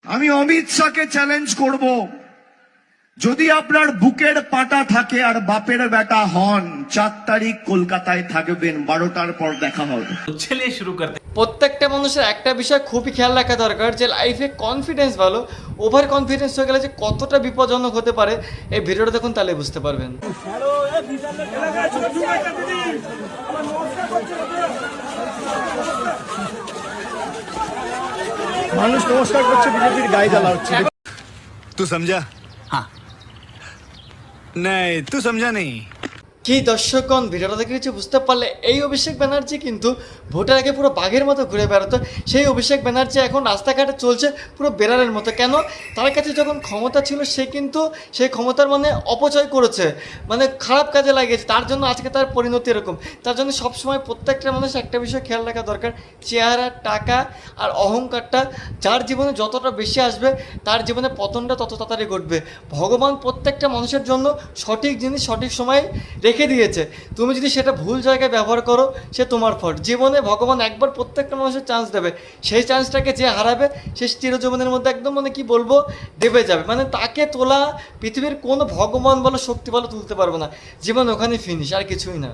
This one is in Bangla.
আমি অমিত শাহকে চ্যালেঞ্জ করব, যদি আপনার বুকের পাটা থাকে আর বাপের বেটা হন, 4 তারিখ কলকাতায় থাকবেন, 12টার পর দেখা হবে। চলিয়ে শুরু করতে। প্রত্যেকটা মানুষের একটা বিষয় খুবই খেয়াল রাখা দরকার যে লাইফে কনফিডেন্স ভালো, ওভার কনফিডেন্স হয়ে গেলে যে কতটা বিপজ্জনক হতে পারে এই ভিডিওটা দেখুন, তাহলে বুঝতে পারবেন। মানুষ নমস্কার করছে, বিজেপির গায়ে জ্বালা হচ্ছে। तू समझा? हाँ नहीं तू समझा नहीं। কি দর্শকগণ, ভিডিওটা দেখে কিছু বুঝতে পারলে, এই অভিষেক ব্যানার্জি কিন্তু ভোটের আগে পুরো বাঘের মতো ঘুরে বেড়াতো, সেই অভিষেক ব্যানার্জি এখন রাস্তাঘাটে চলছে পুরো বেড়ালের মতো। কেন? তার কাছে যখন ক্ষমতা ছিল সে কিন্তু সেই ক্ষমতার অপচয় করেছে, খারাপ কাজে লাগিয়েছে, তার জন্য আজকে তার পরিণতি এরকম। তার জন্য সবসময় প্রত্যেকটা মানুষ একটা বিষয় খেয়াল রাখা দরকার, চেহারা, টাকা আর অহংকারটা যার জীবনে যতটা বেশি আসবে তার জীবনে পতনটা তত তাড়াতাড়ি ঘটবে। ভগবান প্রত্যেকটা মানুষের জন্য সঠিক জিনিস সঠিক সময়ে রেখে দিয়েছে, তুমি যদি সেটা ভুল জায়গায় ব্যবহার করো সে তোমার ফল্ট। জীবনে ভগবান একবার প্রত্যেকটা মানুষের চান্স দেবে, সেই চান্সটাকে যে হারাবে সে চিরজীবনের মধ্যে একদম ডেবে যাবে। তাকে তোলা পৃথিবীর কোনো ভগবান বলো শক্তি বলো তুলতে পারবে না, জীবন ওখানে ফিনিশ, আর কিছুই না।